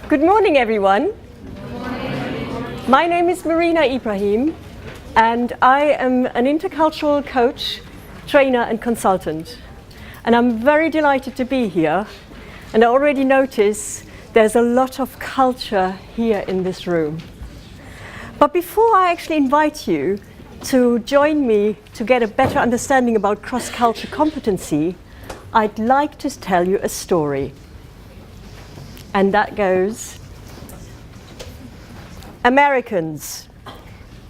Good morning, everyone. My name is Marina Ibrahim, and I am an intercultural coach, trainer, and consultant. And I'm very delighted to be here. And I already notice there's a lot of culture here in this room. But before I actually invite you to join me to get a better understanding about cross-culture competency, I'd like to tell you a story. And that goes, Americans,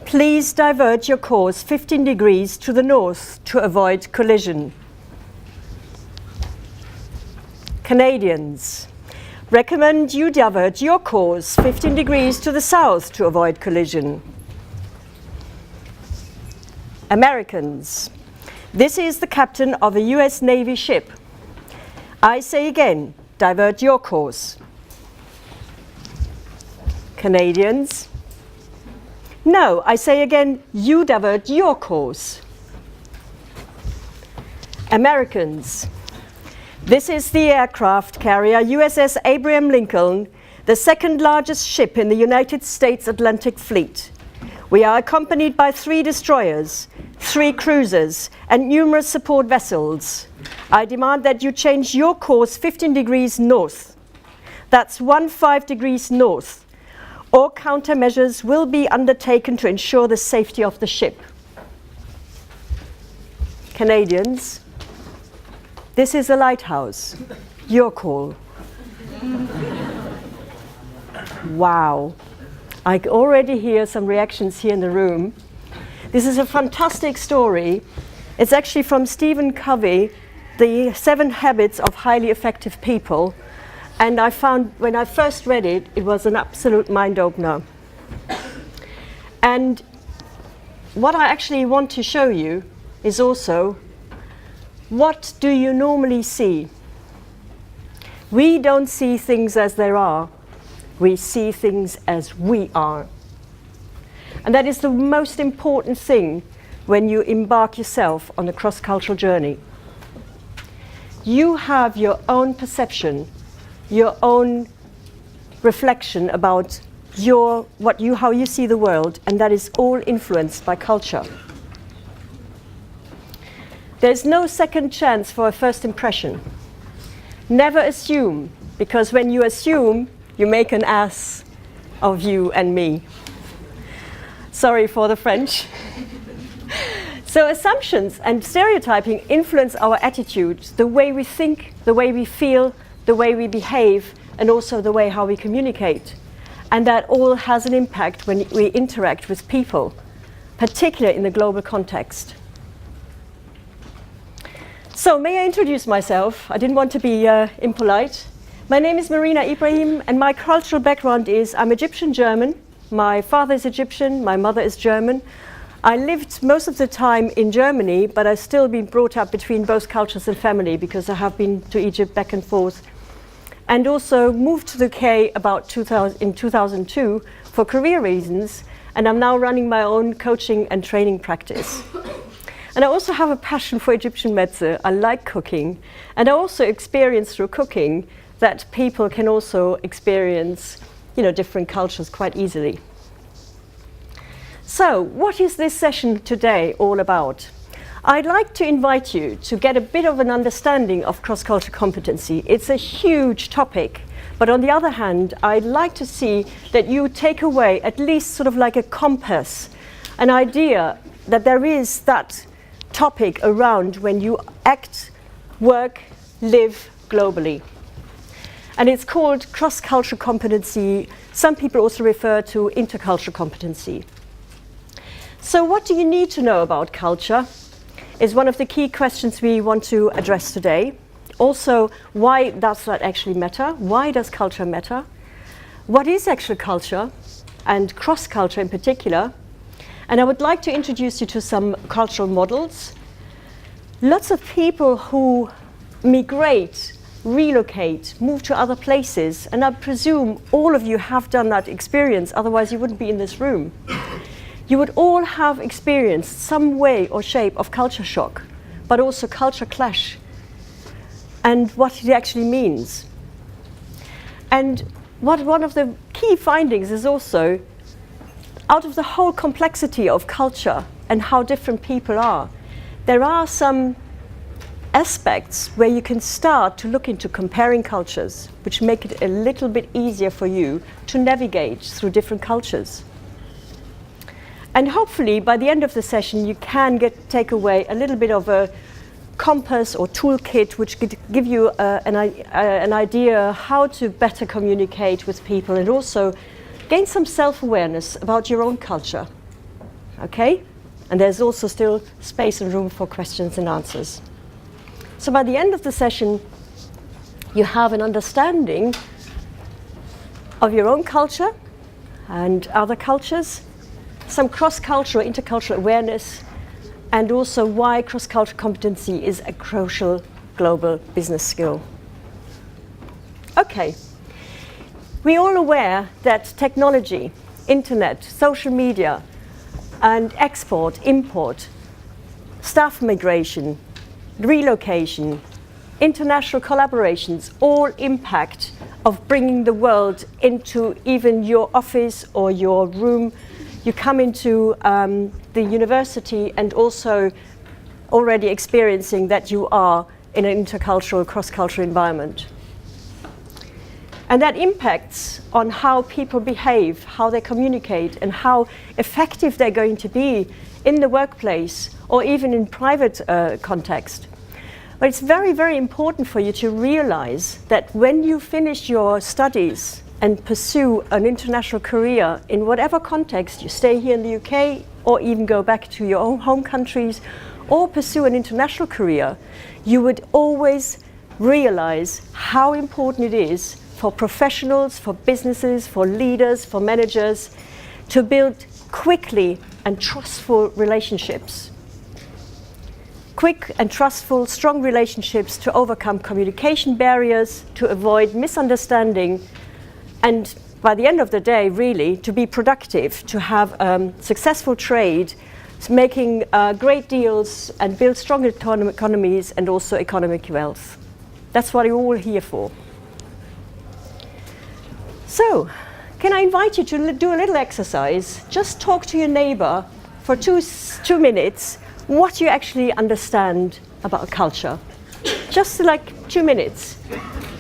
please divert your course 15 degrees to the north to avoid collision. Canadians, recommend you divert your course 15 degrees to the south to avoid collision. Americans, this is the captain of a US Navy ship. I say again, divert your course. Canadians, no, I say again, you divert your course. Americans, this is the aircraft carrier USS Abraham Lincoln, the second largest ship in the United States Atlantic Fleet. We are accompanied by 3 destroyers, 3 cruisers, and numerous support vessels. I demand that you change your course 15 degrees north. That's 15 degrees north. All countermeasures will be undertaken to ensure the safety of the ship. Canadians, this is a lighthouse. Your call. Wow. I already hear some reactions here in the room. This is a fantastic story. It's actually from Stephen Covey, The 7 Habits of Highly Effective People. And I found, when I first read it, it was an absolute mind-opener. And what I actually want to show you is also, what do you normally see? We don't see things as they are. We see things as we are. And that is the most important thing when you embark yourself on a cross-cultural journey. You have your own perception, your own reflection about how you see the world, and that is all influenced by culture. There's no second chance for a first impression. Never assume, because when you assume, you make an ass of you and me. Sorry for the French. So assumptions and stereotyping influence our attitudes, the way we think, the way we feel, the way we behave, and also the way how we communicate. And that all has an impact when we interact with people, particularly in the global context. So may I introduce myself? I didn't want to be impolite. My name is Marina Ibrahim, and my cultural background is I'm Egyptian German. My father is Egyptian, my mother is German. I lived most of the time in Germany, but I've still been brought up between both cultures and family because I have been to Egypt back and forth. And also moved to the UK about in 2002 for career reasons, and I'm now running my own coaching and training practice. And I also have a passion for Egyptian mezze. I like cooking, and I also experience through cooking that people can also experience, different cultures quite easily. So, what is this session today all about? I'd like to invite you to get a bit of an understanding of cross-cultural competency. It's a huge topic, but on the other hand, I'd like to see that you take away at least sort of like a compass, an idea that there is that topic around when you act, work, live globally. And it's called cross-cultural competency. Some people also refer to intercultural competency. So what do you need to know about culture? Is one of the key questions we want to address today. Also, why does that actually matter? Why does culture matter? What is actual culture, and cross-culture in particular? And I would like to introduce you to some cultural models. Lots of people who migrate, relocate, move to other places, and I presume all of you have done that experience, otherwise you wouldn't be in this room. You would all have experienced some way or shape of culture shock, but also culture clash, and what it actually means. And one of the key findings is also, out of the whole complexity of culture and how different people are, there are some aspects where you can start to look into comparing cultures, which make it a little bit easier for you to navigate through different cultures. And hopefully by the end of the session you can take away a little bit of a compass or toolkit which could give you an idea how to better communicate with people and also gain some self-awareness about your own culture. Okay? And there's also still space and room for questions and answers. So by the end of the session, you have an understanding of your own culture and other cultures, some cross-cultural, intercultural awareness, and also why cross-cultural competency is a crucial global business skill. Okay, we're all aware that technology, internet, social media, and export, import, staff migration, relocation, international collaborations all impact of bringing the world into even your office or your room. You come into the university and also already experiencing that you are in an intercultural, cross-cultural environment. And that impacts on how people behave, how they communicate, and how effective they're going to be in the workplace or even in private context. But it's very, very important for you to realize that when you finish your studies and pursue an international career in whatever context, you stay here in the UK or even go back to your own home countries or pursue an international career, you would always realize how important it is for professionals, for businesses, for leaders, for managers to build quickly and trustful relationships. Quick and trustful, strong relationships to overcome communication barriers, to avoid misunderstanding, and by the end of the day, really, to be productive, to have successful trade, making great deals and build strong economies and also economic wealth. That's what we're all here for. So, can I invite you to do a little exercise? Just talk to your neighbor for two minutes what you actually understand about culture. Just like 2 minutes.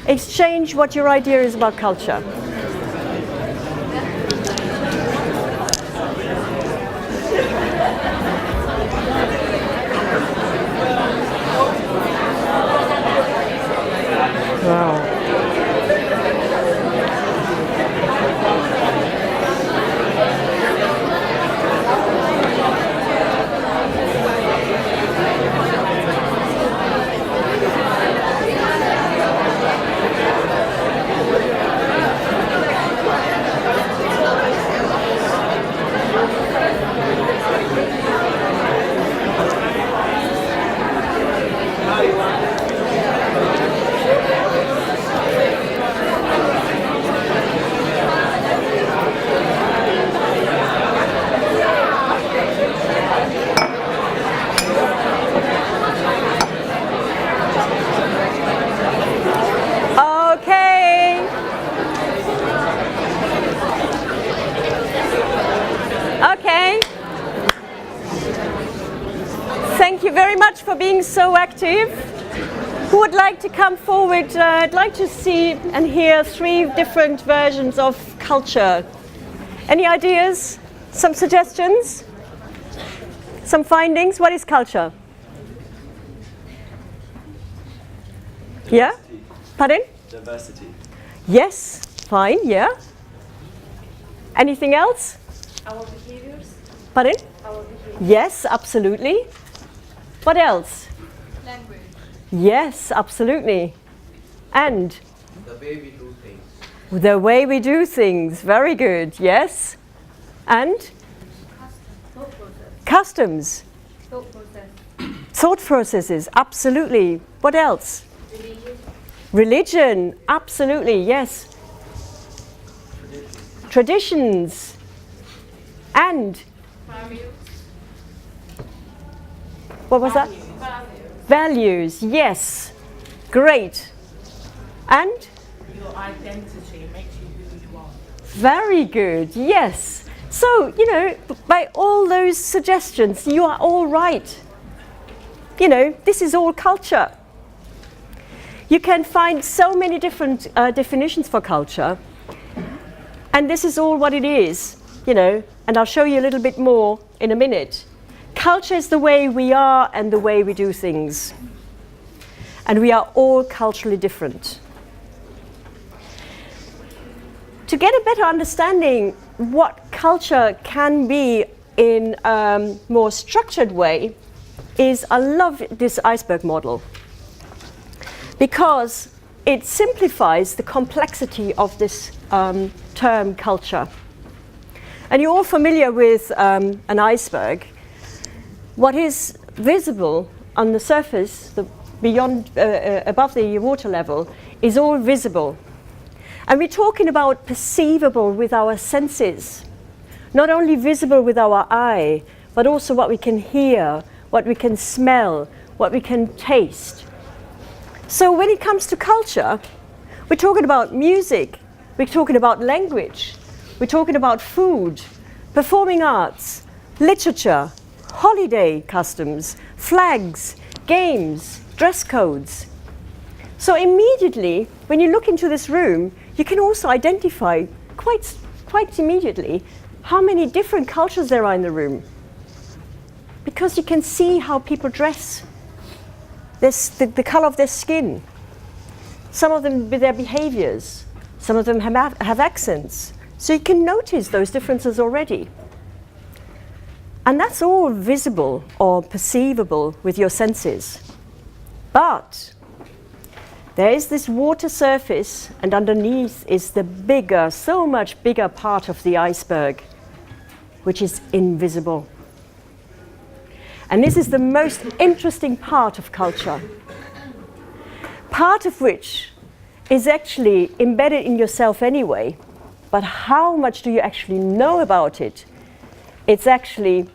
Exchange what your idea is about culture. Wow. Thank you very much for being so active. Who would like to come forward? I'd like to see and hear 3 different versions of culture. Any ideas? Some suggestions? Some findings? What is culture? Yeah? Pardon? Diversity. Yes, fine, yeah. Anything else? Our behaviors. Pardon? Our behaviors. Yes, absolutely. What else? Language. Yes, absolutely. And? The way we do things. The way we do things. Very good, yes. And? Thought process. Customs. Thought process. Thought processes, absolutely. What else? Religion. Religion, absolutely, yes. Traditions. And? Values. What was that? Values. Values, yes. Great. And? your identity. It makes you who you are. Very good, yes. So, you know, by all those suggestions, you are all right. You know, this is all culture. You can find so many different definitions for culture. And this is all what it is, you know, and I'll show you a little bit more in a minute. Culture is the way we are and the way we do things. And we are all culturally different. To get a better understanding what culture can be in a more structured way is, I love this iceberg model, because it simplifies the complexity of this term culture. And you're all familiar with an iceberg. What is visible on the surface, beyond, above the water level, is all visible. And we're talking about perceivable with our senses, not only visible with our eye, but also what we can hear, what we can smell, what we can taste. So when it comes to culture, we're talking about music, we're talking about language, we're talking about food, performing arts, literature, holiday customs, flags, games, dress codes. So immediately, when you look into this room, you can also identify quite immediately how many different cultures there are in the room. Because you can see how people dress, the color of their skin, some of them with their behaviors, some of them have accents. So you can notice those differences already. And that's all visible or perceivable with your senses. But there is this water surface, and underneath is the bigger, so much bigger part of the iceberg, which is invisible. And this is the most interesting part of culture, part of which is actually embedded in yourself anyway, but how much do you actually know about it? It's actually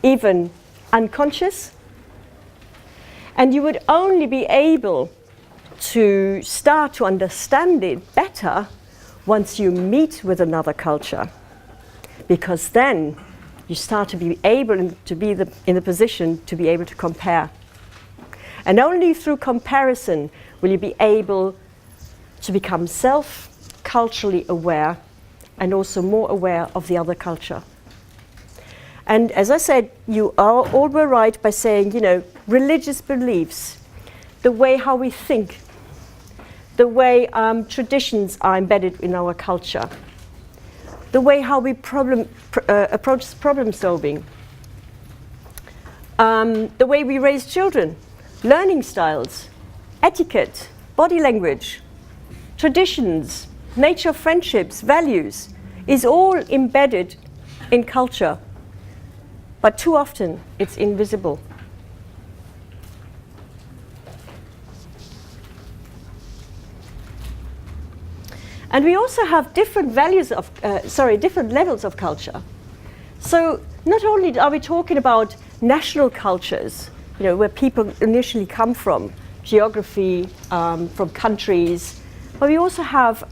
even unconscious, and you would only be able to start to understand it better once you meet with another culture, because then you start to be able to be in the position to be able to compare. And only through comparison will you be able to become culturally aware and also more aware of the other culture. And as I said, you all were right by saying, you know, religious beliefs, the way how we think, the way traditions are embedded in our culture, the way how we approach problem solving, the way we raise children, learning styles, etiquette, body language, traditions, nature of friendships, values, is all embedded in culture. But too often it's invisible. And we also have different different levels of culture. So not only are we talking about national cultures, you know, where people initially come from, geography, from countries, but we also have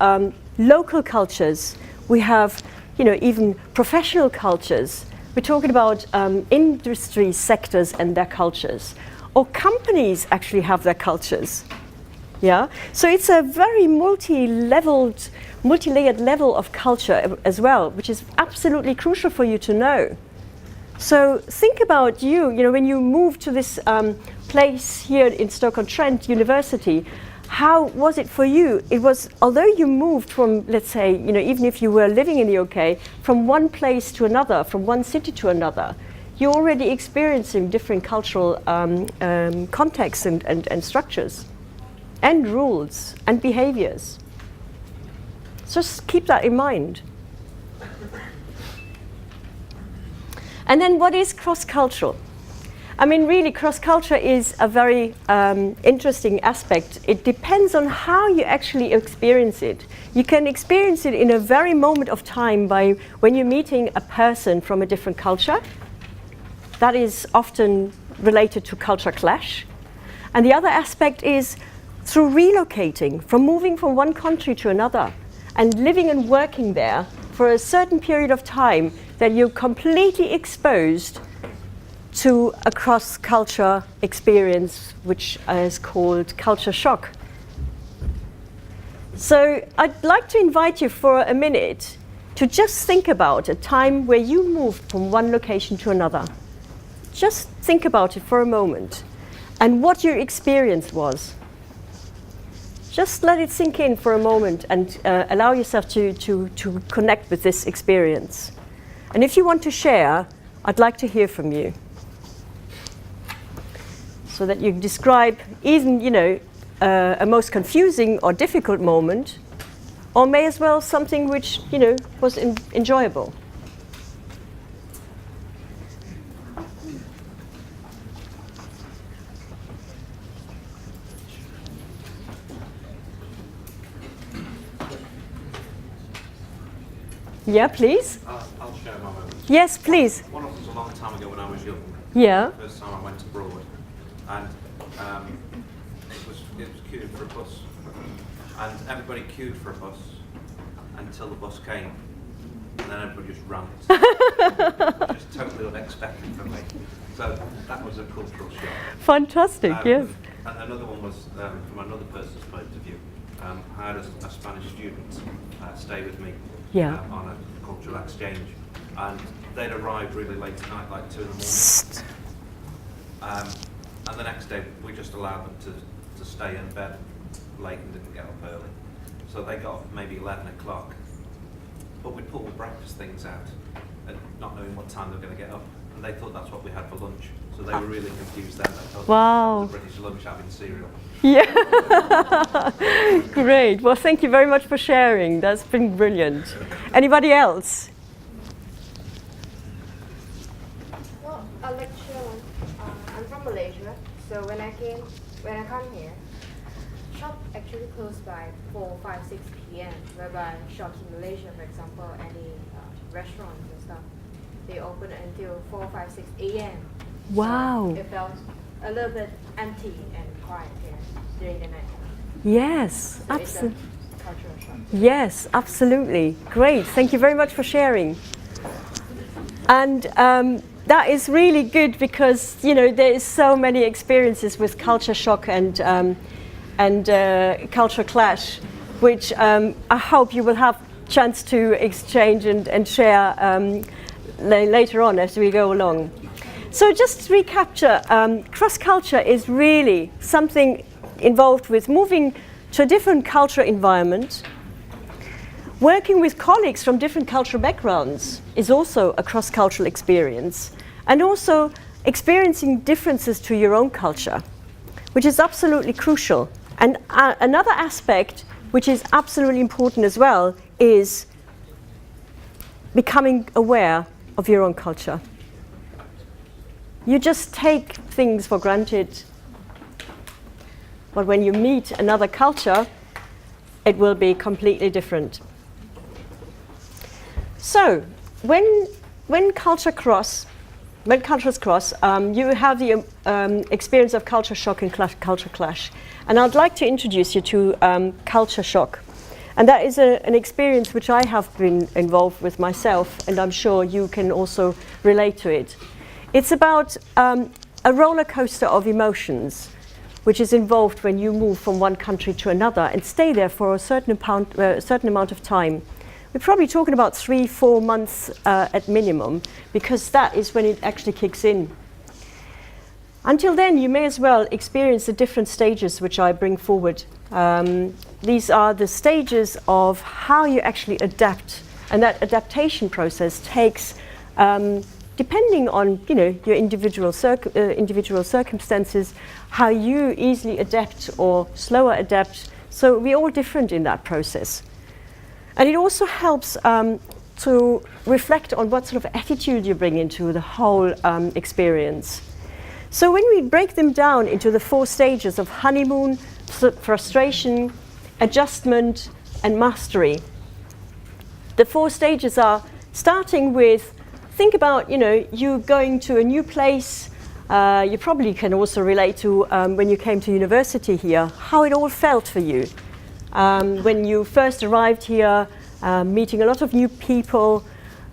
local cultures. We have, you know, even professional cultures. We're talking about industry sectors and their cultures, or companies actually have their cultures. Yeah, so it's a very multi-layered level of culture as well, which is absolutely crucial for you to know. So think about you know, when you moved to this place here in Stoke-on-Trent University, how was it for you? It was, although you moved from, let's say, you know, even if you were living in the UK, from one place to another, from one city to another, you're already experiencing different cultural contexts and structures, and rules and behaviors. So just keep that in mind. And then what is cross-cultural? I mean, really, cross-culture is a very interesting aspect. It depends on how you actually experience it. You can experience it in a very moment of time by when you're meeting a person from a different culture. That is often related to culture clash. And the other aspect is through relocating, from moving from one country to another and living and working there for a certain period of time, that you're completely exposed to a cross-culture experience, which is called culture shock. So I'd like to invite you for a minute to just think about a time where you moved from one location to another. Just think about it for a moment and what your experience was. Just let it sink in for a moment and allow yourself to connect with this experience. And if you want to share, I'd like to hear from you, so that you describe even, a most confusing or difficult moment, or may as well something which, was enjoyable. Yeah, please. I'll share my moment. Yes, please. One of them was a long time ago when I was young. Yeah. First time I went abroad, and it was queuing for a bus, and everybody queued for a bus until the bus came, and then everybody just ran it. Just totally unexpected for me. So that was a cultural shock. Fantastic. Yes. And another one was from another person's point of view. I had a Spanish student stay with me. Yeah. On a cultural exchange, and they'd arrived really late at night, like 2 in the morning. And the next day, we just allowed them to stay in bed late and didn't get up early. So they got up maybe 11 o'clock, but we put all breakfast things out, and not knowing what time they were going to get up, and they thought that's what we had for lunch. So they were really confused then. They thought wow. it was a British lunch having cereal. Yeah. Great. Well, thank you very much for sharing. That's been brilliant. Anybody else? Well, I'd like to share one. I'm from Malaysia, so when I come here, shop actually closed by 4, 5, 6 p.m. Whereby shops in Malaysia, for example, any restaurants and stuff, they open until 4, 5, 6 a.m. Wow. So it felt a little bit empty and quiet here during the night. Yes, So it's absolutely. a cultural shock. Yes, absolutely. Great. Thank you very much for sharing. And that is really good because, there is so many experiences with culture shock and culture clash, which I hope you will have chance to exchange and share later on as we go along. So just to recapture, cross-culture is really something involved with moving to a different cultural environment. Working with colleagues from different cultural backgrounds is also a cross-cultural experience, and also experiencing differences to your own culture, which is absolutely crucial. And another aspect which is absolutely important as well is becoming aware of your own culture. You just take things for granted, but when you meet another culture, it will be completely different. So, when cultures cross, you have the experience of culture shock and culture clash. And I'd like to introduce you to culture shock. And that is an experience which I have been involved with myself, and I'm sure you can also relate to it. It's about a roller coaster of emotions, which is involved when you move from one country to another and stay there for a certain amount of time. We're probably talking about 3-4 months at minimum, because that is when it actually kicks in. Until then, you may as well experience the different stages which I bring forward. These are the stages of how you actually adapt, and that adaptation process takes, depending on your individual circumstances, how you easily adapt or slower adapt. So we're all different in that process. And it also helps to reflect on what sort of attitude you bring into the whole experience. So when we break them down into the 4 stages of honeymoon, frustration, adjustment, and mastery, the 4 stages are starting with, think about, you going to a new place, You probably can also relate to when you came to university here, how it all felt for you. When you first arrived here, meeting a lot of new people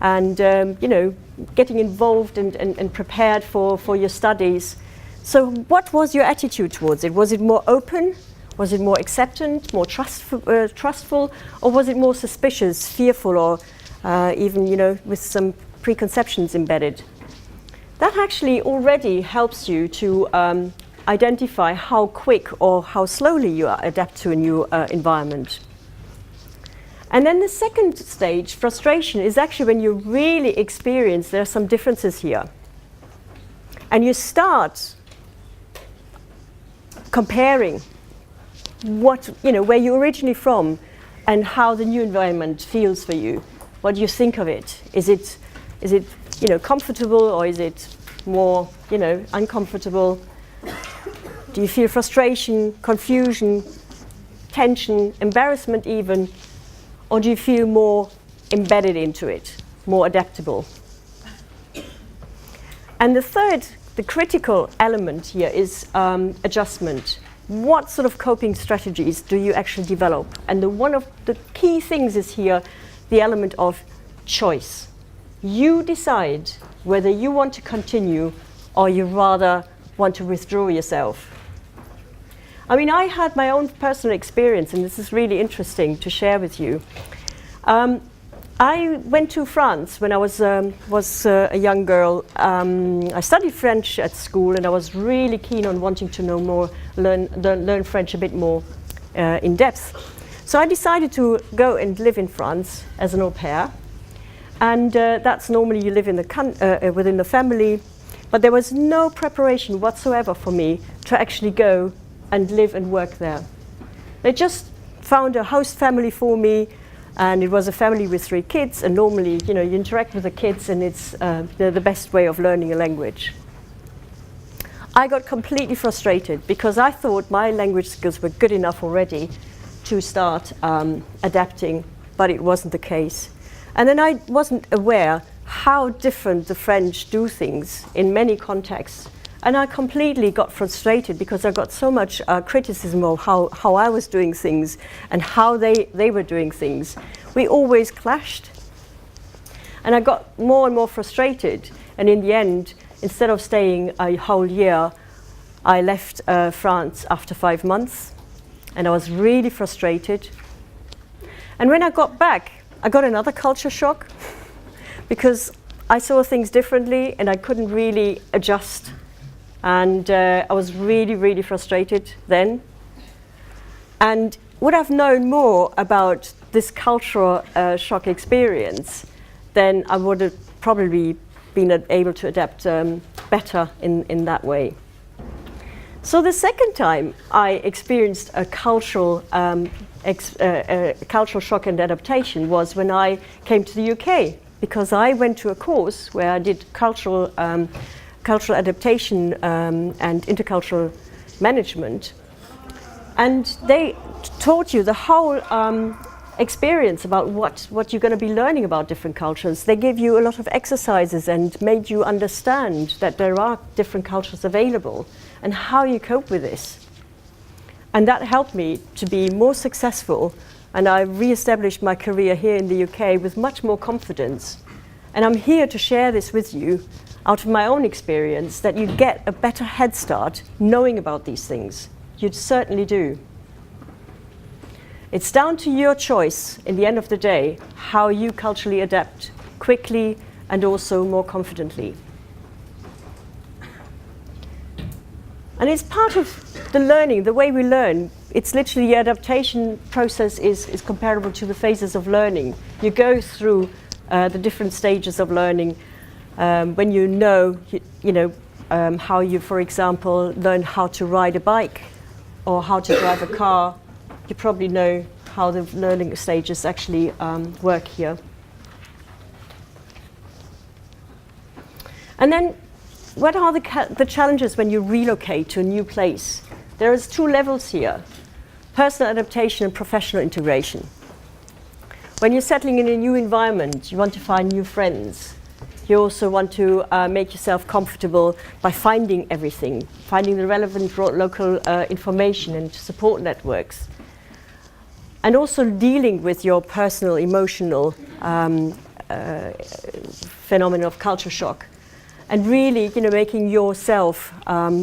and you know, getting involved and prepared for your studies. So what was your attitude towards it? Was it more open? Was it more acceptant, more trustful, or was it more suspicious, fearful, or even, you know, with some preconceptions embedded? That actually already helps you to identify how quick or how slowly you adapt to a new environment. And then the second stage, frustration, is actually when you really experience there are some differences here. And you start comparing what, you know, where you're originally from and how the new environment feels for you. What do you think of it? Is it, you know, comfortable, or is it more, you know, uncomfortable? Do you feel frustration, confusion, tension, embarrassment even? Or do you feel more embedded into it, more adaptable? And the third, the critical element here is adjustment. What sort of coping strategies do you actually develop? And one of the key things is here the element of choice. You decide whether you want to continue or you rather want to withdraw yourself. I mean, I had my own personal experience, and this is really interesting to share with you. I went to France when I was a young girl. I studied French at school, and I was really keen on wanting to know more, learn French a bit more in depth. So I decided to go and live in France as an au pair. And that's normally you live in within the family, but there was no preparation whatsoever for me to actually go and live and work there. They just found a host family for me, and it was a family with 3 kids, and normally, you know, you interact with the kids, and it's the best way of learning a language. I got completely frustrated because I thought my language skills were good enough already to start adapting, but it wasn't the case. And then I wasn't aware how different the French do things in many contexts. And I completely got frustrated because I got so much criticism of how I was doing things and how they were doing things. We always clashed. And I got more and more frustrated. And in the end, instead of staying a whole year, I left France after 5 months. And I was really frustrated. And when I got back, I got another culture shock because I saw things differently and I couldn't really adjust. And I was really, really frustrated then. And would I've known more about this cultural shock experience, then I would have probably been able to adapt better in that way. So the second time I experienced a cultural shock and adaptation was when I came to the UK, because I went to a course where I did cultural adaptation and intercultural management, and they taught you the whole experience about what you're going to be learning about different cultures. They gave you a lot of exercises and made you understand that there are different cultures available and how you cope with this. And that helped me to be more successful, and I re-established my career here in the UK with much more confidence. And I'm here to share this with you out of my own experience, that you get a better head start knowing about these things. You'd certainly do. It's down to your choice, in the end of the day, how you culturally adapt quickly and also more confidently. And it's part of the learning, the way we learn. It's literally the adaptation process is comparable to the phases of learning. You go through the different stages of learning. When you know, how you, for example, learn how to ride a bike or how to drive a car, you probably know how the learning stages actually work here. And then, what are the challenges when you relocate to a new place? There is 2 levels here: personal adaptation and professional integration. When you're settling in a new environment, you want to find new friends. You also want to make yourself comfortable by finding everything, finding the relevant local information and support networks. And also dealing with your personal, emotional phenomenon of culture shock. And really, making yourself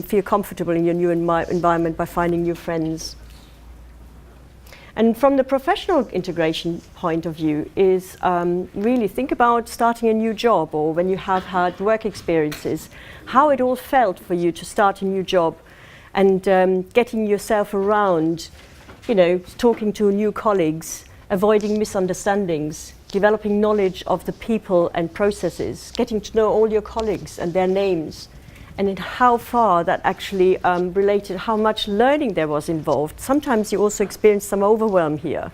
feel comfortable in your new environment by finding new friends. And from the professional integration point of view is really think about starting a new job, or when you have had work experiences, how it all felt for you to start a new job and getting yourself around, talking to new colleagues, avoiding misunderstandings, developing knowledge of the people and processes, getting to know all your colleagues and their names, and in how far that actually related, how much learning there was involved. Sometimes you also experience some overwhelm here.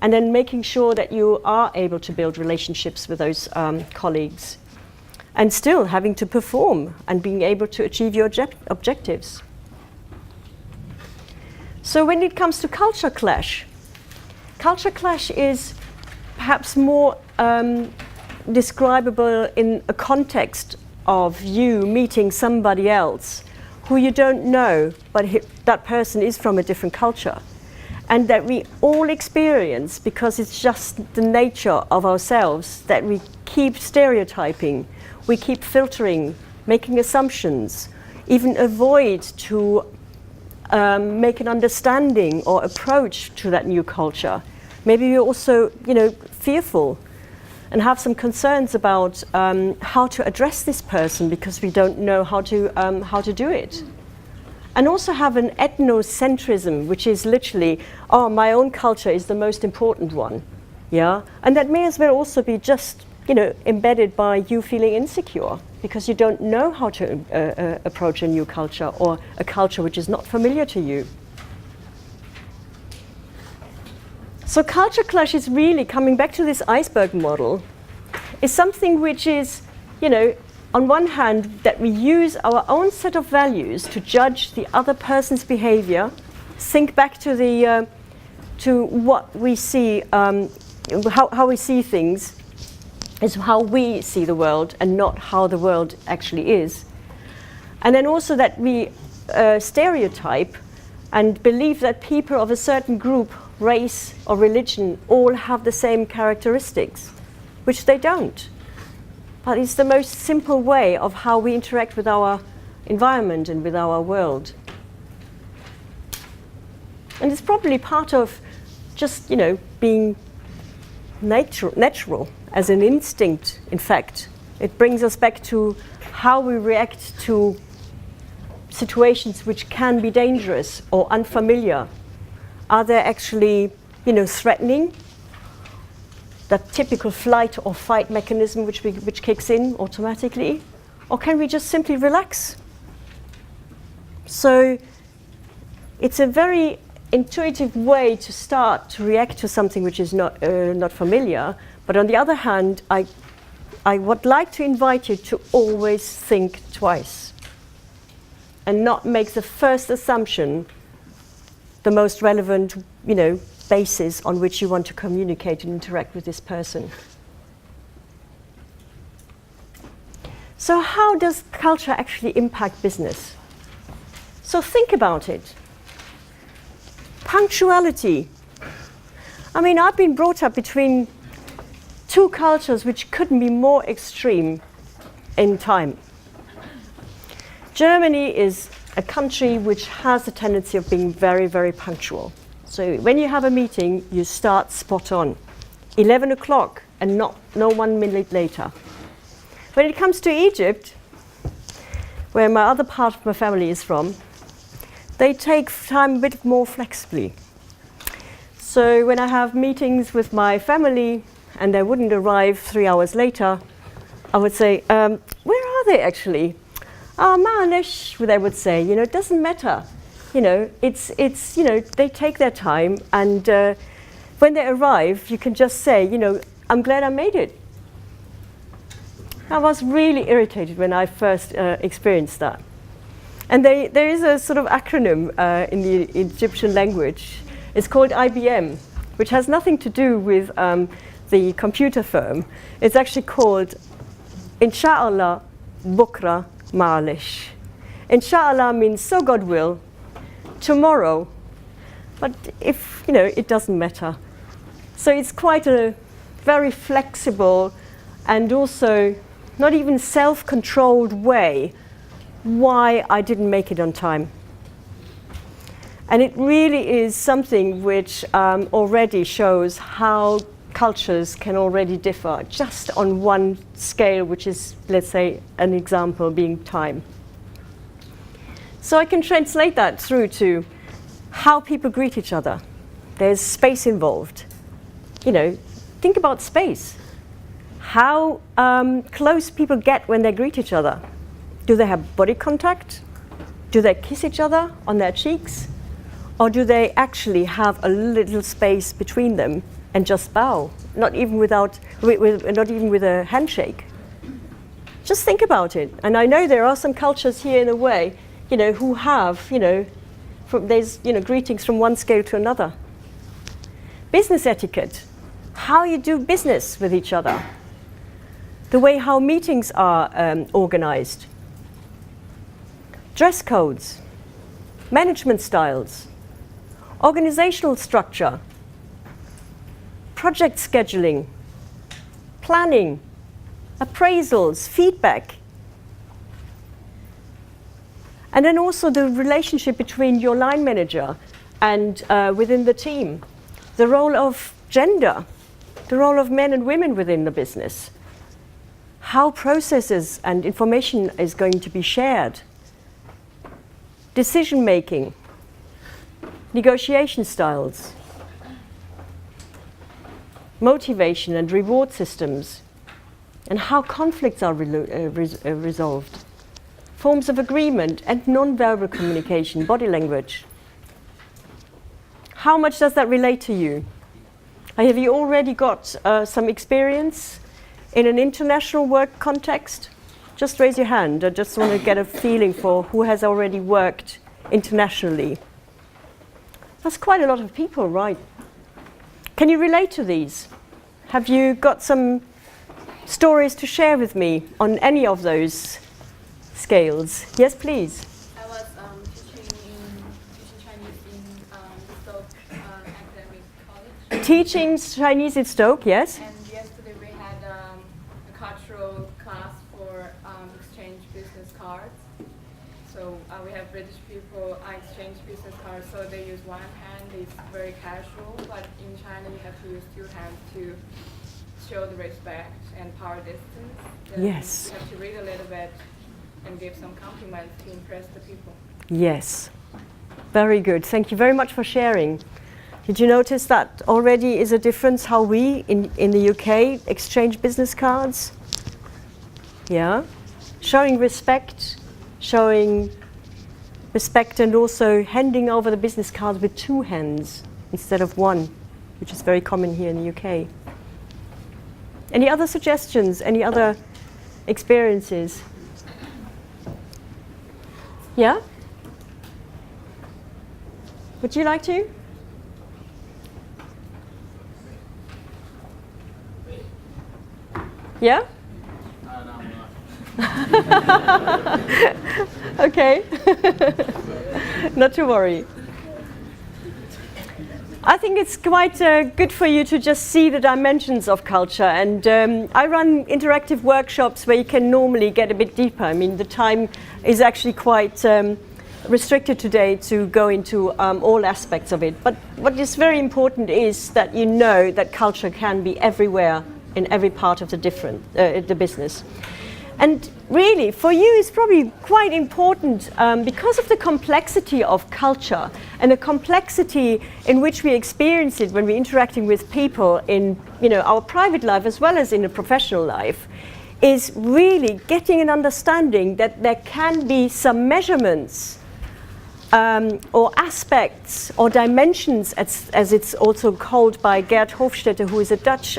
And then making sure that you are able to build relationships with those colleagues, and still having to perform and being able to achieve your objectives. So when it comes to culture clash is perhaps more describable in a context of you meeting somebody else who you don't know, but that person is from a different culture. And that we all experience, because it's just the nature of ourselves, that we keep stereotyping, we keep filtering, making assumptions, even avoid to make an understanding or approach to that new culture. Maybe you're also, fearful and have some concerns about how to address this person because we don't know how to do it. And also have an ethnocentrism, which is literally, my own culture is the most important one. Yeah, and that may as well also be just, embedded by you feeling insecure because you don't know how to approach a new culture or a culture which is not familiar to you. So culture clash is really, coming back to this iceberg model, is something which is, on one hand, that we use our own set of values to judge the other person's behavior, think back to the to what we see, how we see things, is how we see the world and not how the world actually is. And then also that we stereotype and believe that people of a certain group, race or religion all have the same characteristics, which they don't. But it's the most simple way of how we interact with our environment and with our world. And it's probably part of just, being natural as an instinct, in fact. It brings us back to how we react to situations which can be dangerous or unfamiliar. Are they actually, threatening? That typical flight or fight mechanism which kicks in automatically? Or can we just simply relax? So it's a very intuitive way to start to react to something which is not familiar. But on the other hand, I would like to invite you to always think twice and not make the first assumption the most relevant, basis on which you want to communicate and interact with this person. So how does culture actually impact business? So think about it. Punctuality. I've been brought up between two cultures which couldn't be more extreme in time. Germany is a country which has a tendency of being very, very punctual. So when you have a meeting, you start spot on. 11 o'clock and no 1 minute later. When it comes to Egypt, where my other part of my family is from, they take time a bit more flexibly. So when I have meetings with my family and they wouldn't arrive 3 hours later, I would say, where are they actually? Manish, they would say, it doesn't matter. It's they take their time, and when they arrive, you can just say, I'm glad I made it. I was really irritated when I first experienced that. And there is a sort of acronym in the Egyptian language. It's called IBM, which has nothing to do with the computer firm. It's actually called Inshallah, bukra ma'alish. Inshallah means so God will, tomorrow, but if, it doesn't matter. So it's quite a very flexible and also not even self-controlled way why I didn't make it on time. And it really is something which already shows how cultures can already differ just on one scale, which is, let's say, an example being time. So I can translate that through to how people greet each other. There's space involved. Think about space. How close people get when they greet each other. Do they have body contact? Do they kiss each other on their cheeks? Or do they actually have a little space between them and just bow? Not even with a handshake. Just think about it. And I know there are some cultures here in a way, who have, there's greetings from one scale to another. Business etiquette, how you do business with each other. The way how meetings are organized. Dress codes, management styles, organizational structure, project scheduling, planning, appraisals, feedback. And then also the relationship between your line manager and within the team. The role of gender, the role of men and women within the business. How processes and information is going to be shared. Decision making, negotiation styles, motivation and reward systems, and how conflicts are resolved. Forms of agreement and non-verbal communication, body language. How much does that relate to you? Have you already got some experience in an international work context? Just raise your hand. I just want to get a feeling for who has already worked internationally. That's quite a lot of people, right? Can you relate to these? Have you got some stories to share with me on any of those scales? Yes, please. I was teaching Chinese in Stoke Academic College. Teaching Chinese in Stoke, yes? And yesterday we had a cultural class for exchange business cards. So we have British people exchange business cards, so they use one hand. It's very casual, but in China you have to use two hands to show the respect and power distance. Then Yes. you have to read a little bit and give some compliments to impress the people. Yes. Very good. Thank you very much for sharing. Did you notice that already is a difference how we in the UK exchange business cards? Yeah. Showing respect and also handing over the business cards with two hands instead of one, which is very common here in the UK. Any other suggestions? Any other experiences? Yeah? Would you like to? Yeah? Okay. Not to worry. I think it's quite good for you to just see the dimensions of culture, and I run interactive workshops where you can normally get a bit deeper. I mean, the time is actually quite restricted today to go into all aspects of it. But what is very important is that you know that culture can be everywhere in every part of the business. And really, for you, it's probably quite important because of the complexity of culture and the complexity in which we experience it when we're interacting with people in our private life as well as in a professional life, is really getting an understanding that there can be some measurements or aspects or dimensions, as it's also called by Gerd Hofstetter, who is a Dutch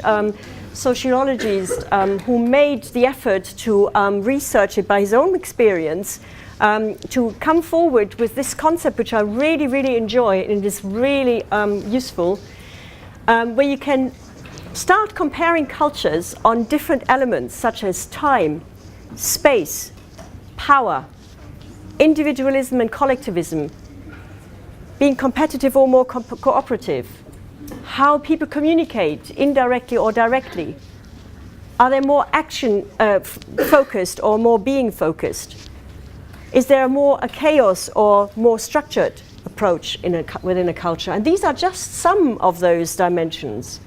sociologist who made the effort to research it by his own experience, to come forward with this concept, which I really, really enjoy and is really useful, where you can start comparing cultures on different elements such as time, space, power, individualism and collectivism, being competitive or more cooperative, how people communicate indirectly or directly. Are they more action focused or more being focused? Is there a chaos or more structured approach within a culture? And these are just some of those dimensions.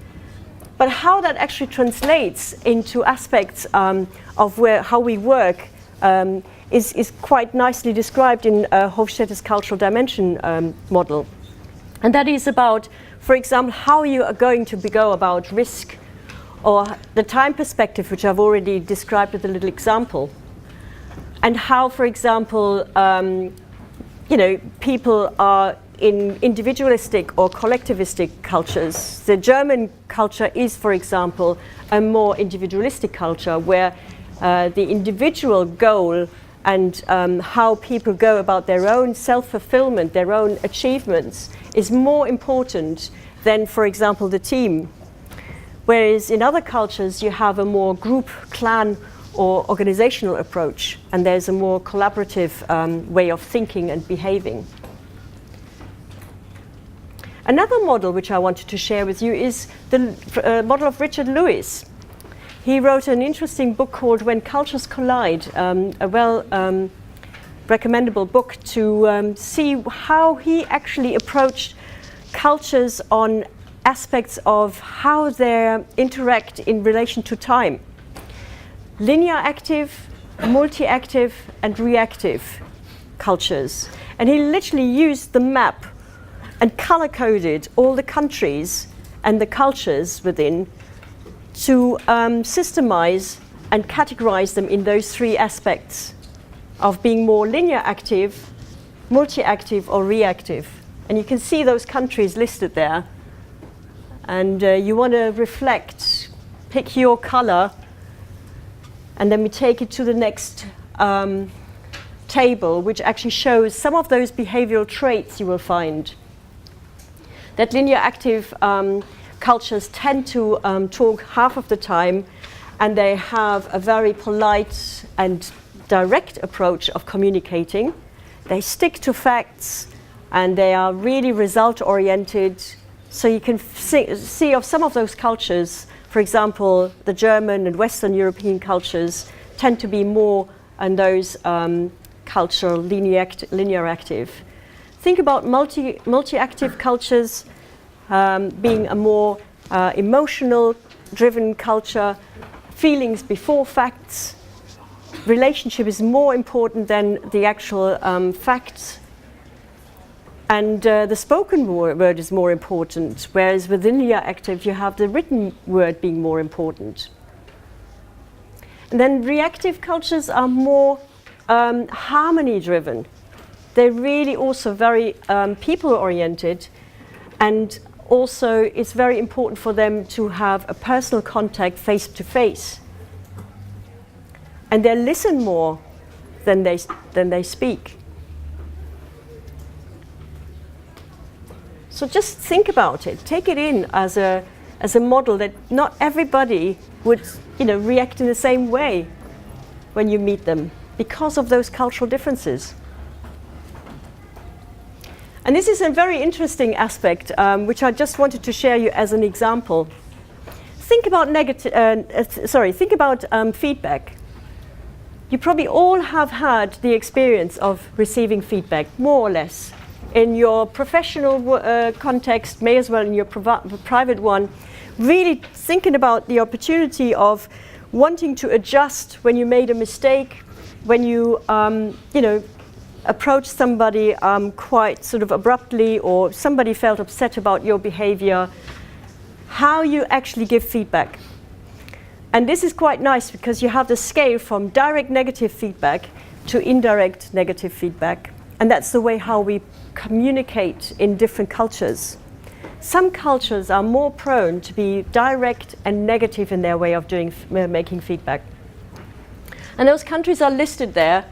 But how that actually translates into aspects of how we work is quite nicely described in Hofstadter's cultural dimension model. And that is about, for example, how you are going to go about risk, or the time perspective, which I've already described with a little example. And how, for example, people are in individualistic or collectivistic cultures. The German culture is, for example, a more individualistic culture where the individual goal and how people go about their own self-fulfillment, their own achievements, is more important than, for example, the team. Whereas in other cultures, you have a more group, clan, or organizational approach, and there's a more collaborative way of thinking and behaving. Another model which I wanted to share with you is the model of Richard Lewis. He wrote an interesting book called When Cultures Collide, a recommendable book to see how he actually approached cultures on aspects of how they interact in relation to time. Linear active, multi-active, and reactive cultures. And he literally used the map and color-coded all the countries and the cultures within to systemize and categorize them in those three aspects of being more linear active, multi-active, or reactive. And you can see those countries listed there. And you want to reflect, pick your color, and then we take it to the next table, which actually shows some of those behavioral traits you will find. That linear active cultures tend to talk half of the time, and they have a very polite and direct approach of communicating. They stick to facts, and they are really result-oriented. So you can see of some of those cultures, for example, the German and Western European cultures tend to be more on those cultural linear active. Think about multi-active cultures being a more emotional driven culture, feelings before facts. Relationship is more important than the actual facts. And the spoken word is more important, whereas with linear active you have the written word being more important. And then reactive cultures are more harmony driven. They're really also very people oriented, and also it's very important for them to have a personal contact face to face. And they listen more than they speak. So just think about it. Take it in as a model that not everybody would, react in the same way when you meet them because of those cultural differences. And this is a very interesting aspect, which I just wanted to share you as an example. Think about feedback. You probably all have had the experience of receiving feedback, more or less. In your professional context, may as well in your private one, really thinking about the opportunity of wanting to adjust when you made a mistake, when you, approach somebody quite sort of abruptly, or somebody felt upset about your behavior, how you actually give feedback. And this is quite nice because you have the scale from direct negative feedback to indirect negative feedback. And that's the way how we communicate in different cultures. Some cultures are more prone to be direct and negative in their way of making feedback. And those countries are listed there.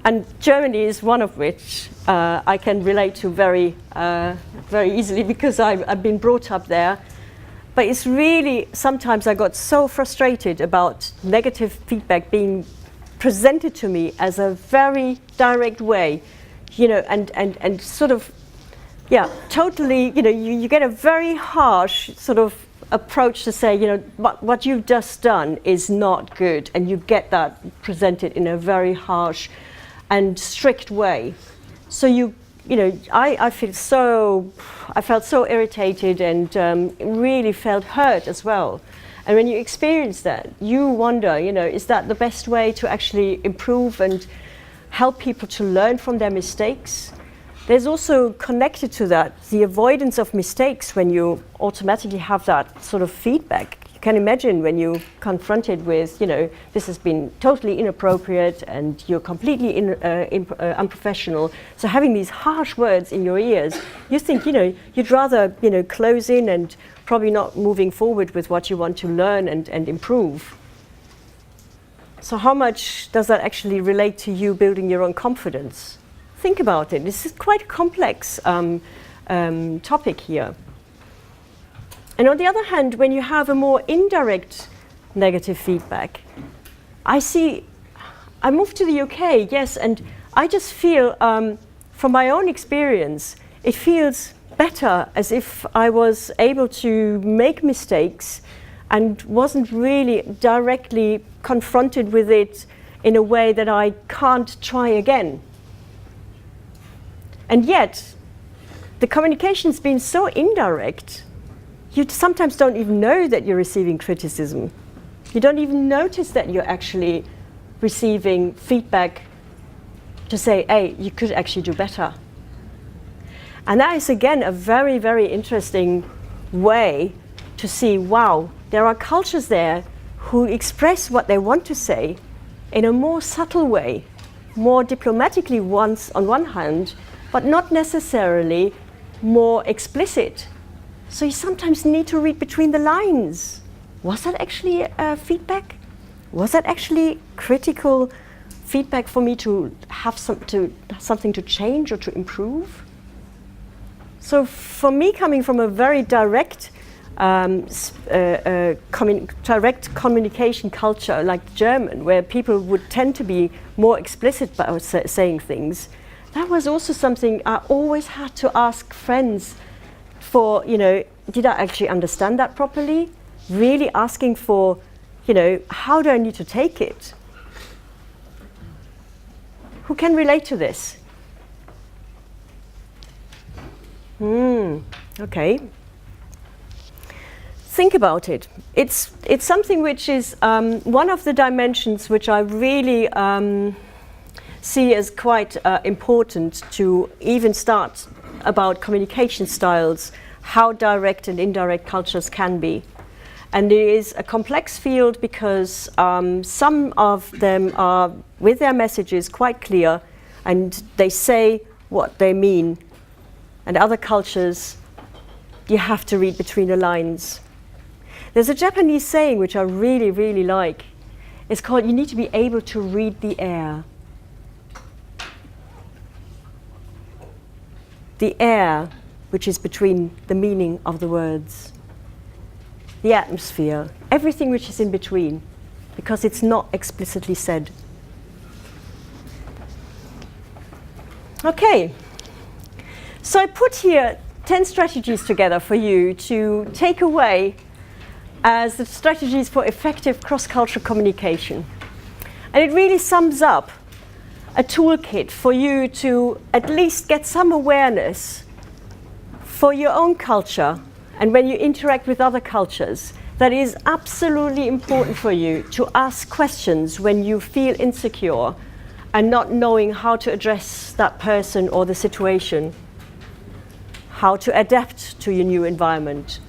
And Germany is one of which I can relate to very easily because I've been brought up there. But it's really, sometimes I got so frustrated about negative feedback being presented to me as a very direct way, you know, and sort of, yeah, totally, you know, you get a very harsh sort of approach to say, you know, what you've just done is not good, and you get that presented in a very harsh and strict way. So you know, I felt so irritated and really felt hurt as well. And when you experience that, you wonder, you know, is that the best way to actually improve and help people to learn from their mistakes? There's also connected to that the avoidance of mistakes when you automatically have that sort of feedback. You can imagine when you're confronted with, you know, this has been totally inappropriate and you're completely unprofessional. So having these harsh words in your ears, you think, you know, you'd rather, you know, close in and probably not moving forward with what you want to learn and improve. So how much does that actually relate to you building your own confidence? Think about it. This is quite a complex topic here. And on the other hand, when you have a more indirect negative feedback, I moved to the UK, yes, and I just feel, from my own experience, it feels better, as if I was able to make mistakes and wasn't really directly confronted with it in a way that I can't try again. And yet, the communication's been so indirect, you sometimes don't even know that you're receiving criticism. You don't even notice that you're actually receiving feedback to say, hey, you could actually do better. And that is, again, a very, very interesting way to see, wow, there are cultures there who express what they want to say in a more subtle way, more diplomatically on one hand, but not necessarily more explicit. So you sometimes need to read between the lines. Was that actually feedback? Was that actually critical feedback for me to have something to change or to improve? So for me, coming from a very direct communication culture like German, where people would tend to be more explicit about saying things, that was also something I always had to ask friends for, you know, did I actually understand that properly? Really asking for, you know, how do I need to take it? Who can relate to this? Okay. Think about it. It's something which is one of the dimensions which I really see as quite important to even start about communication styles, how direct and indirect cultures can be. And it is a complex field because some of them are, with their messages, quite clear, and they say what they mean. And other cultures, you have to read between the lines. There's a Japanese saying which I really, really like. It's called, you need to be able to read the air. The air, which is between the meaning of the words. The atmosphere, everything which is in between, because it's not explicitly said. Okay. So I put here 10 strategies together for you to take away as the strategies for effective cross-cultural communication. And it really sums up a toolkit for you to at least get some awareness for your own culture, and when you interact with other cultures, that is absolutely important for you to ask questions when you feel insecure and not knowing how to address that person or the situation. How to adapt to your new environment.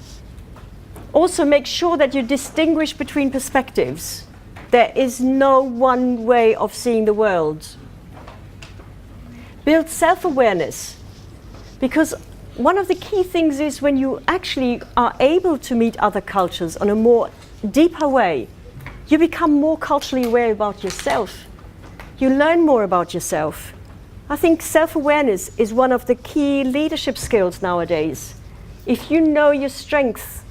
Also, make sure that you distinguish between perspectives. There is no one way of seeing the world. Build self-awareness, because one of the key things is when you actually are able to meet other cultures on a more deeper way, you become more culturally aware about yourself. You learn more about yourself. I think self-awareness is one of the key leadership skills nowadays. If you know your strengths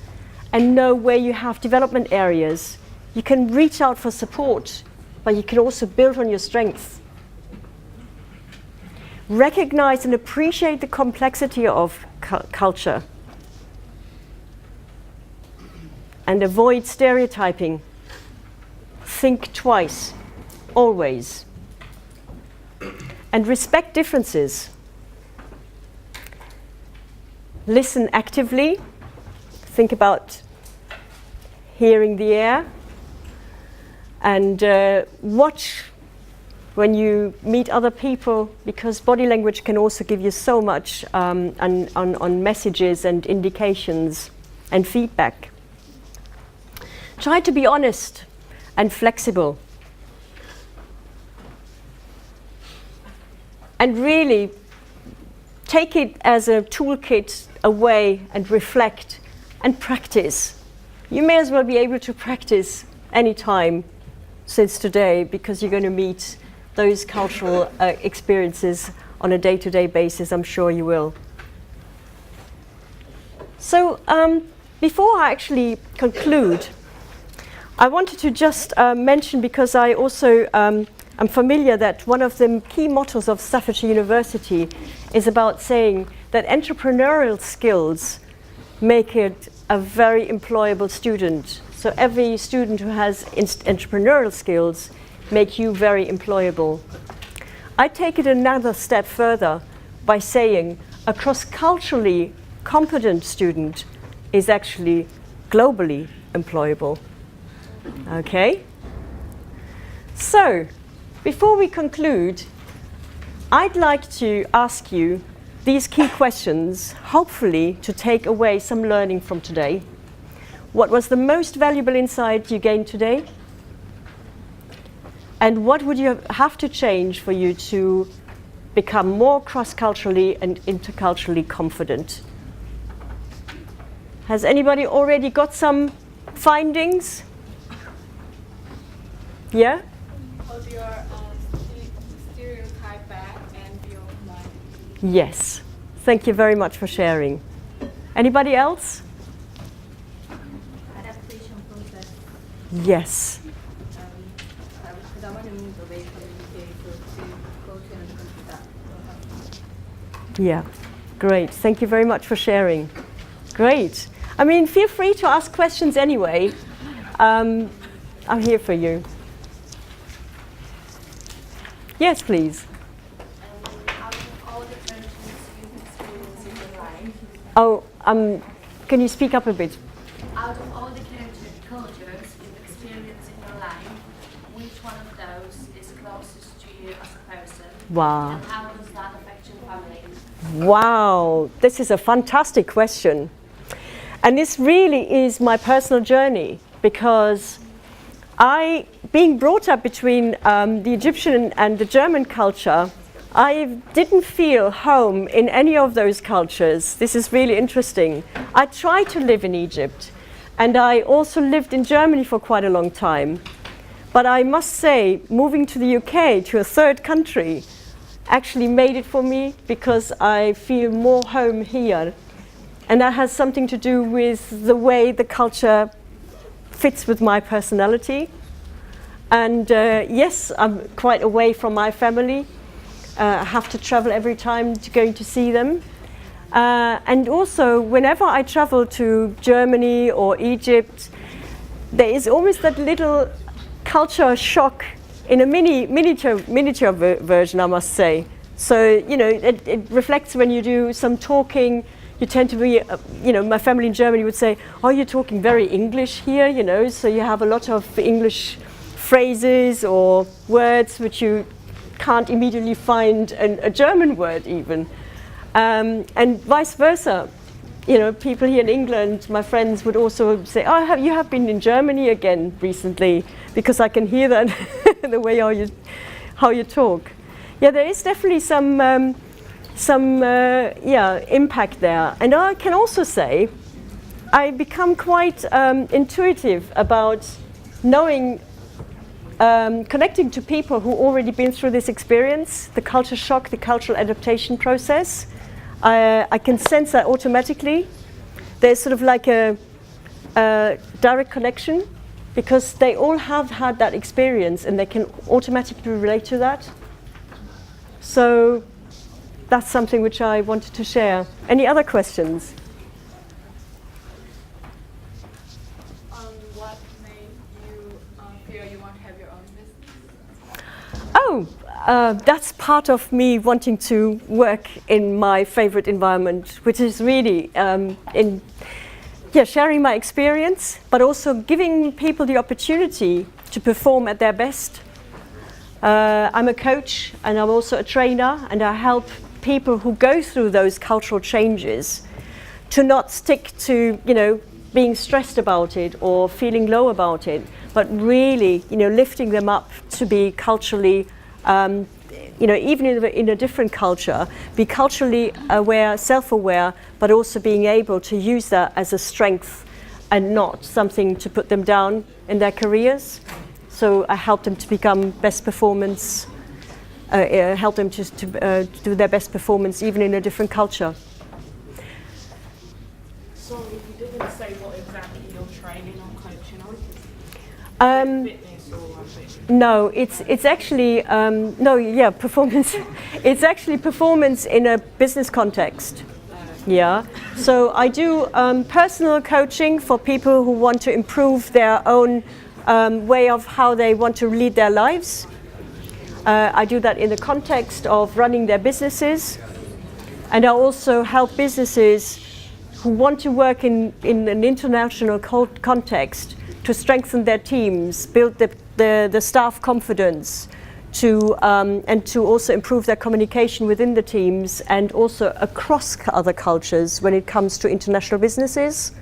and know where you have development areas, you can reach out for support. but you can also build on your strengths. Recognize and appreciate the complexity of culture. And avoid stereotyping. Think twice, always. And respect differences. Listen actively. Think about hearing the air. And watch when you meet other people, because body language can also give you so much on messages and indications and feedback. Try to be honest and flexible. And really take it as a toolkit away and reflect and practice. You may as well be able to practice anytime since today, because you're going to meet those cultural experiences on a day-to-day basis. I'm sure you will. So before I actually conclude, I wanted to just mention, because I also am familiar that one of the key mottos of Staffordshire University is about saying that entrepreneurial skills make it a very employable student. So every student who has entrepreneurial skills make you very employable. I take it another step further by saying a cross-culturally competent student is actually globally employable. Okay? So, before we conclude, I'd like to ask you these key questions, hopefully to take away some learning from today. What was the most valuable insight you gained today? And what would you have to change for you to become more cross-culturally and interculturally confident? Has anybody already got some findings? Yeah? Hold your stereotype back and be open-minded. Yes. Thank you very much for sharing. Anybody else? Adaptation process. Yes. Because I want to move away from the UK to go to another country that. Yeah. Great. Thank you very much for sharing. Great. I mean, feel free to ask questions anyway. I'm here for you. Yes, please. Out of all the countries you've experienced in your life, Oh, can you speak up a bit? out of all the cultures you've experienced in your life, which one of those is closest to you as a person? Wow. And how does that affect your family? Wow, this is a fantastic question. And this really is my personal journey, because being brought up between the Egyptian and the German culture, I didn't feel home in any of those cultures. This is really interesting. I tried to live in Egypt, and I also lived in Germany for quite a long time. But I must say, moving to the UK, to a third country, actually made it for me, because I feel more home here. And that has something to do with the way the culture fits with my personality. And yes, I'm quite away from my family. I have to travel every time going to see them. And also, whenever I travel to Germany or Egypt, there is always that little culture shock in a miniature version, I must say. So, you know, it reflects when you do some talking. You tend to be, you know, my family in Germany would say, oh, you're talking very English here, you know, so you have a lot of English phrases or words which you can't immediately find a German word even. And vice versa. You know, people here in England, my friends would also say, oh, you have been in Germany again recently, because I can hear that the way how you talk. Yeah, there is definitely some impact there. And I can also say I become quite intuitive about knowing, connecting to people who already been through this experience, the culture shock, the cultural adaptation process. I can sense that automatically. There's sort of like a direct connection. because they all have had that experience and they can automatically relate to that. So that's something which I wanted to share. Any other questions? What made you feel you want to have your own business? Oh, that's part of me wanting to work in my favorite environment, which is really sharing my experience, but also giving people the opportunity to perform at their best. I'm a coach and I'm also a trainer, and I help people who go through those cultural changes to not stick to, being stressed about it or feeling low about it, but really, lifting them up to be culturally, even in a different culture, be culturally aware, self-aware, but also being able to use that as a strength and not something to put them down in their careers. So I help them to become best performance, help them to do their best performance even in a different culture. So if you didn't say what exactly you're training or coaching on, fitness or ambition? No, it's actually performance. It's actually performance in a business context. Yeah. So I do personal coaching for people who want to improve their own way of how they want to lead their lives. I do that in the context of running their businesses, and I also help businesses who want to work in an international context to strengthen their teams, build the staff confidence, and to also improve their communication within the teams and also across other cultures when it comes to international businesses.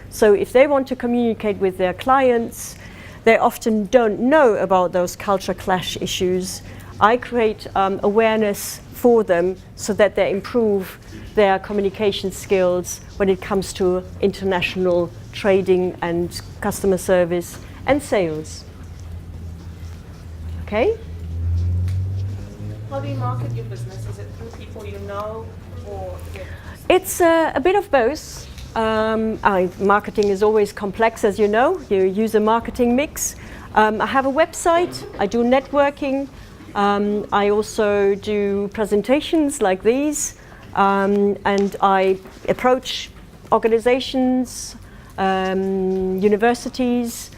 So if they want to communicate with their clients, they often don't know about those culture clash issues. I create awareness for them so that they improve their communication skills when it comes to international trading and customer service and sales. Okay? How do you market your business? Is it through people you know, or? It's a bit of both. Marketing is always complex, as you know. You use a marketing mix. I have a website. I do networking. I also do presentations like these, and I approach organizations, universities,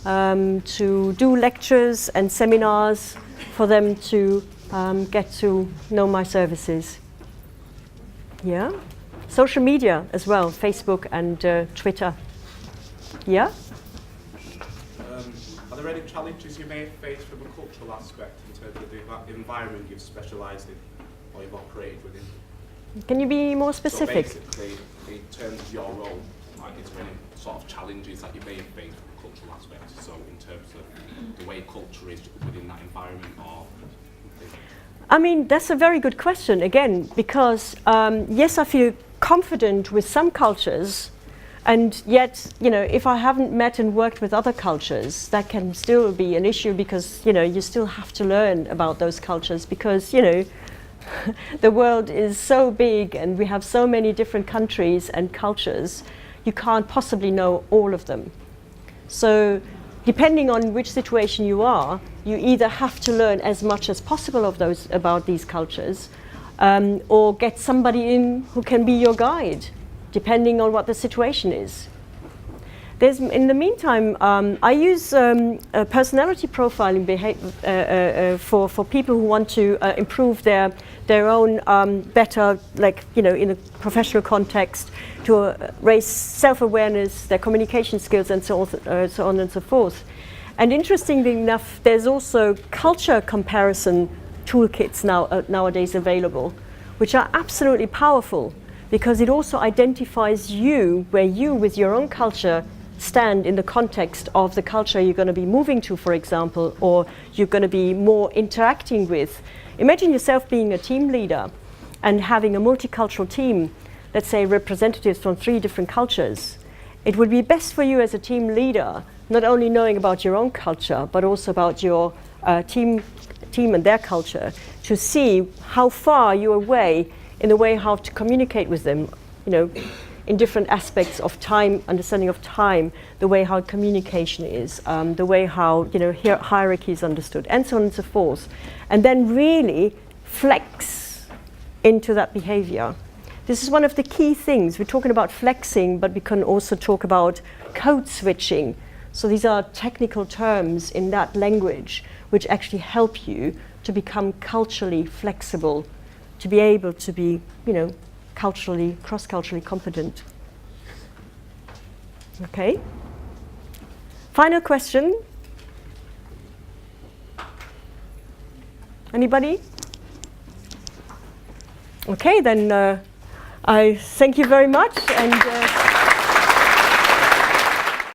to do lectures and seminars for them to get to know my services. Yeah. Social media as well, Facebook and Twitter. Yeah? Are there any challenges you may face from a cultural aspect in terms of the environment you've specialised in or you've operated within? Can you be more specific? So basically, in terms of your role, is there any sort of challenges that you may have faced from a cultural aspect? So in terms of the way culture is within that environment or... I mean, that's a very good question, again, because yes, I feel confident with some cultures, and yet, if I haven't met and worked with other cultures, that can still be an issue because, you still have to learn about those cultures because, the world is so big and we have so many different countries and cultures, you can't possibly know all of them. So, depending on which situation you are, you either have to learn as much as possible about these cultures, or get somebody in who can be your guide, depending on what the situation is. In the meantime, I use personality profiling for people who want to improve their own better, in a professional context, to raise self-awareness, their communication skills, and so on and so forth. And interestingly enough, there's also culture comparison toolkits nowadays available, which are absolutely powerful because it also identifies you, where you, with your own culture, stand in the context of the culture you're going to be moving to, for example, or you're going to be more interacting with. Imagine yourself being a team leader and having a multicultural team, let's say representatives from 3 different cultures. It would be best for you as a team leader, not only knowing about your own culture, but also about your team and their culture, to see how far you're away in the way how to communicate with them, in different aspects of time, understanding of time, the way how communication is, the way how hierarchy is understood, and so on and so forth, and then really flex into that behavior. This is one of the key things. We're talking about flexing, but we can also talk about code switching. So these are technical terms in that language which actually help you to become culturally flexible, to be able to be, cross-culturally competent. Okay. Final question. Anybody? Okay, then I thank you very much, and